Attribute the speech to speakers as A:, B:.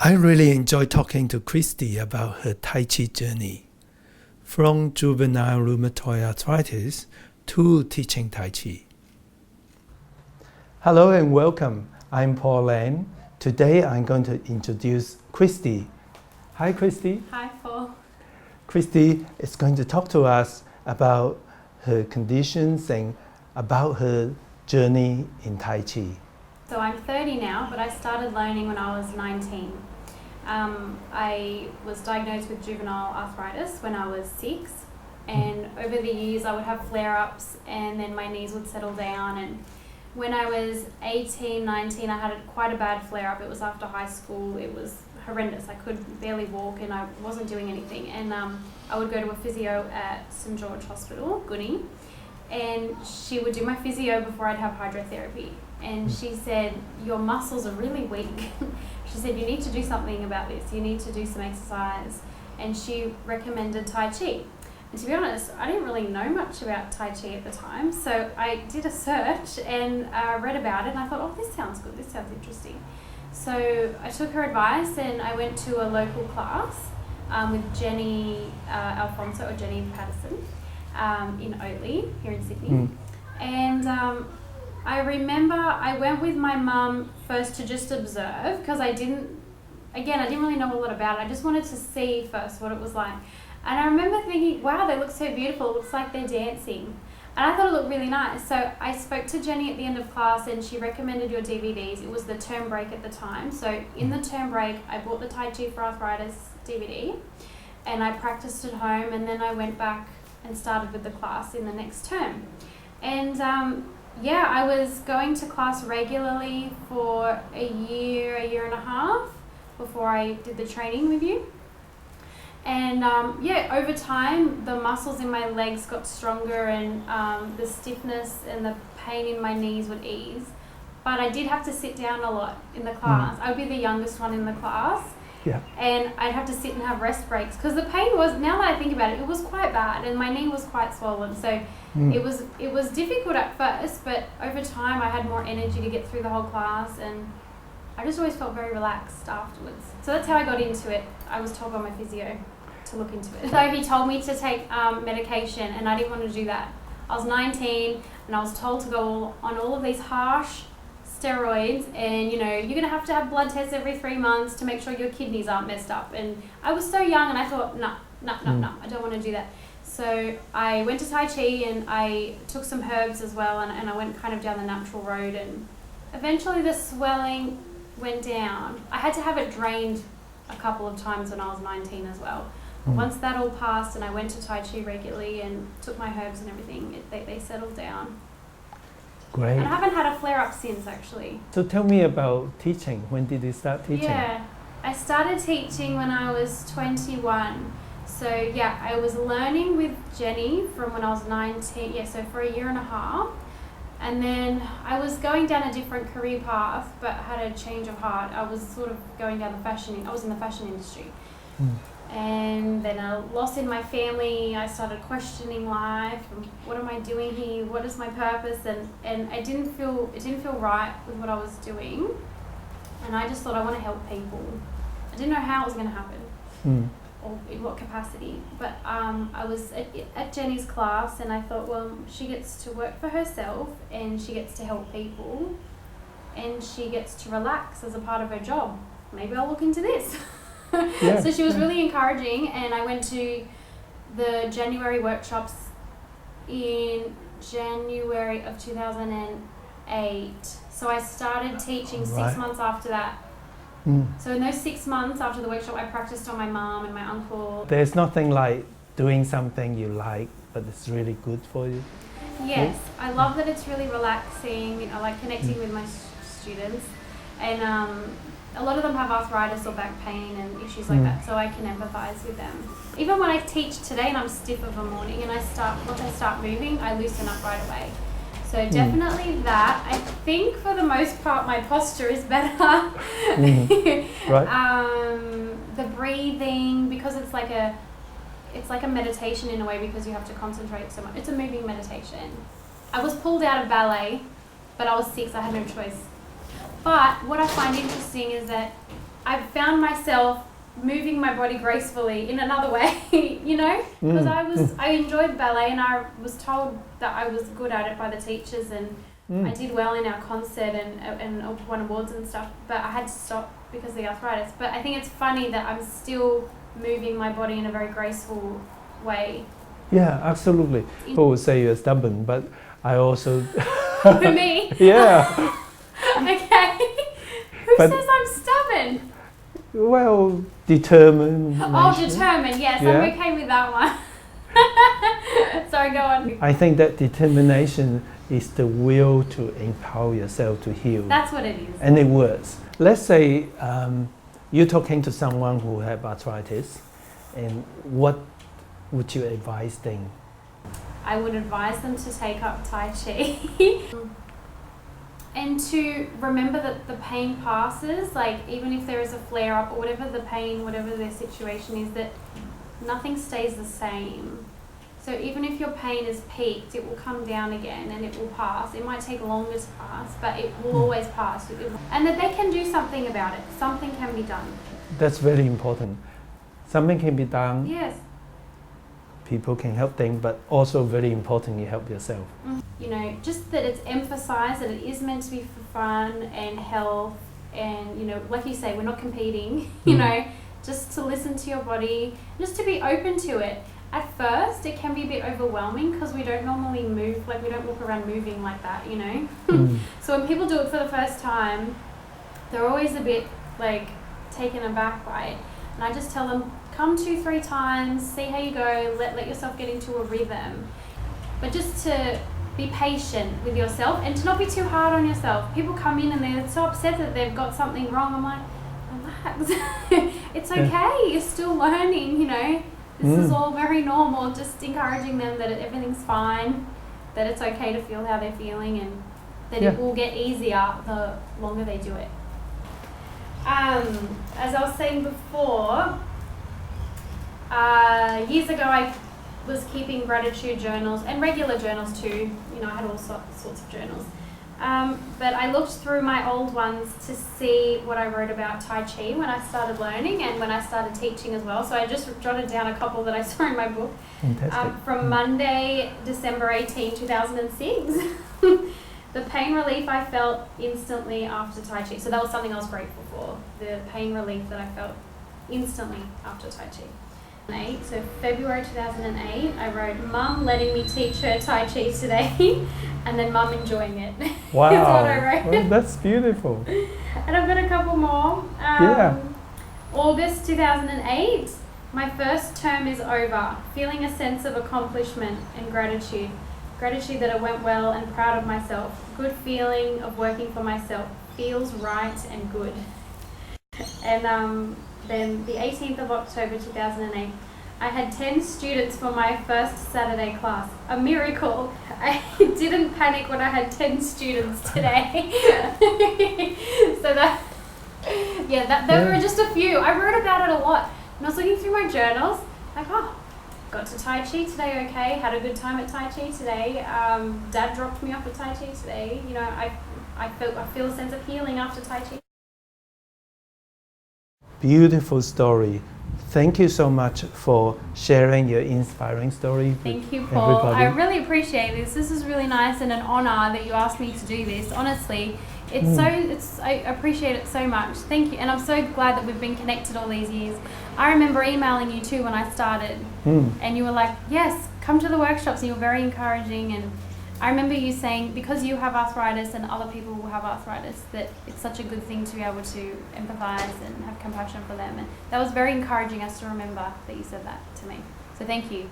A: I really enjoy talking to Kristie about her Tai Chi journey, from juvenile rheumatoid arthritis to teaching Tai Chi. Hello and welcome. I'm Paul Lane. Today I'm going to introduce Kristie. Hi Kristie.
B: Hi Paul.
A: Kristie is going to talk to us about her conditions and about her journey in Tai Chi.
B: So I'm 30 now, but I started learning when I was 19. I was diagnosed with juvenile arthritis when I was 6, and over the years I would have flare-ups and then my knees would settle down, and when I was 18, 19 I had quite a bad flare-up. It was after high school. It was horrendous. I could barely walk and I wasn't doing anything, and I would go to a physio at St George Hospital, Goonie, and she would do my physio before I'd have hydrotherapy, and she said, "Your muscles are really weak." She said, "You need to do something about this. You need to do some exercise." And she recommended Tai Chi. And to be honest, I didn't really know much about Tai Chi at the time, so I did a search and read about it, and I thought, oh, this sounds good, this sounds interesting. So I took her advice and I went to a local class with Jenny Alfonso, or Jenny Patterson, in Oatley, here in Sydney. And I remember I went with my mum first to just observe, because I didn't really know a lot about it. I just wanted to see first what it was like. And I remember thinking, wow, they look so beautiful. It looks like they're dancing. And I thought it looked really nice. So I spoke to Jenny at the end of class and she recommended your DVDs. It was the term break at the time. So in the term break, I bought the Tai Chi for Arthritis DVD and I practiced at home, and then I went back and started with the class in the next term. And I was going to class regularly for a year and a half before I did the training with you. And over time, the muscles in my legs got stronger, and the stiffness and the pain in my knees would ease. But I did have to sit down a lot in the class. I would be the youngest one in the class.
A: Yeah.
B: And I'd have to sit and have rest breaks, because the pain was, now that I think about it, it was quite bad, and my knee was quite swollen. So it was difficult at first, but over time I had more energy to get through the whole class, and I just always felt very relaxed afterwards. So that's how I got into it. I was told by my physio to look into it. So he told me to take medication, and I didn't want to do that. I was 19 and I was told to go on all of these harsh steroids, and you're going to have blood tests every 3 months to make sure your kidneys aren't messed up. And I was so young and I thought, no, I don't want to do that. So I went to Tai Chi and I took some herbs as well, and I went kind of down the natural road, and eventually the swelling went down. I had to have it drained a couple of times when I was 19 as well. Once that all passed and I went to Tai Chi regularly and took my herbs and everything, they settled down.
A: Great.
B: And I haven't had a flare-up since, actually.
A: So tell me about teaching. When did you start teaching?
B: Yeah, I started teaching when I was 21. So I was learning with Jenny from when I was 19, so for a year and a half. And then I was going down a different career path, but had a change of heart. I was sort of going down I was in the fashion industry. And then a loss in my family, I started questioning life, and what am I doing here? What is my purpose? And it didn't feel right with what I was doing. And I just thought, I want to help people. I didn't know how it was going to happen or in what capacity. But I was at Jenny's class, and I thought, well, she gets to work for herself and she gets to help people and she gets to relax as a part of her job. Maybe I'll look into this. So she was really encouraging, and I went to the January workshops in January of 2008. So I started teaching 6 months after that. So in those 6 months after the workshop, I practiced on my mum and my uncle.
A: There's nothing like doing something you like, but it's really good for you.
B: Yes, I love that it's really relaxing. I like connecting with my students, and a lot of them have arthritis or back pain and issues like that, so I can empathise with them. Even when I teach today and I'm stiff of a morning and once I start moving, I loosen up right away. So definitely that. I think for the most part my posture is better.
A: Right.
B: The breathing, because it's like a meditation in a way, because you have to concentrate so much. It's a moving meditation. I was pulled out of ballet, but I was 6, I had no choice. But what I find interesting is that I found myself moving my body gracefully in another way, you know, because I enjoyed ballet and I was told that I was good at it by the teachers, and I did well in our concert and won awards and stuff, but I had to stop because of the arthritis. But I think it's funny that I'm still moving my body in a very graceful way.
A: Yeah, absolutely. People would say you're stubborn, but I also...
B: For me?
A: Yeah.
B: Okay. Who says I'm stubborn?
A: Well, determined.
B: Oh, determined, yes,
A: Yeah.
B: I'm okay with that one. Sorry, go on.
A: I think that determination is the will to empower yourself to heal.
B: That's what it is.
A: And it works. Let's say you're talking to someone who have arthritis, and what would you advise them?
B: I would advise them to take up Tai Chi and to remember that the pain passes, like even if there is a flare up or whatever the pain, whatever their situation is, that nothing stays the same. So even if your pain is peaked, it will come down again and it will pass. It might take longer to pass, but it will always pass. And that they can do something about it. Something can be done.
A: That's very important. Something can be done.
B: Yes.
A: People can help them, but also very important, you help yourself.
B: You know, just that it's emphasized that it is meant to be for fun and health, and you know, like you say, we're not competing, you know, just to listen to your body, just to be open to it. At first, it can be a bit overwhelming because we don't normally move, like we don't walk around moving like that, you know. So when people do it for the first time, they're always a bit like taken aback by it. And I just tell them, come 2-3 times, see how you go, let yourself get into a rhythm. But just to be patient with yourself and to not be too hard on yourself. People come in and they're so upset that they've got something wrong. I'm like, relax. It's okay, you're still learning, you know. This is all very normal, just encouraging them that everything's fine, that it's okay to feel how they're feeling, and that it will get easier the longer they do it. As I was saying before, years ago I was keeping gratitude journals and regular journals too. You know, I had all sorts of journals. But I looked through my old ones to see what I wrote about Tai Chi when I started learning and when I started teaching as well. So I just jotted down a couple that I saw in my book. From Monday, December 18, 2006. The pain relief I felt instantly after Tai Chi. So that was something I was grateful for. The pain relief that I felt instantly after Tai Chi. So February 2008, I wrote, Mum letting me teach her Tai Chi today, and then Mum enjoying it.
A: Wow,
B: That's what I wrote.
A: Well, that's beautiful.
B: And I've got a couple more. August 2008, my first term is over, feeling a sense of accomplishment and gratitude. Gratitude that it went well and proud of myself. Good feeling of working for myself. Feels right and good. And then the 18th of October 2008, I had 10 students for my first Saturday class. A miracle. I didn't panic when I had 10 students today. So there were just a few. I wrote about it a lot. And I was looking through my journals, like, got to Tai Chi today, okay, had a good time at Tai Chi today. Dad dropped me off at Tai Chi today. You know, I feel a sense of healing after Tai Chi.
A: Beautiful story. Thank you so much for sharing your inspiring story.
B: Thank you, Paul.
A: Everybody.
B: I really appreciate this. This is really nice and an honour that you asked me to do this. Honestly, I appreciate it so much. Thank you, and I'm so glad that we've been connected all these years. I remember emailing you too when I started, and you were like, "Yes, come to the workshops." And you were very encouraging, and I remember you saying, because you have arthritis and other people will have arthritis, that it's such a good thing to be able to empathise and have compassion for them. And that was very encouraging us to remember that you said that to me. So thank you.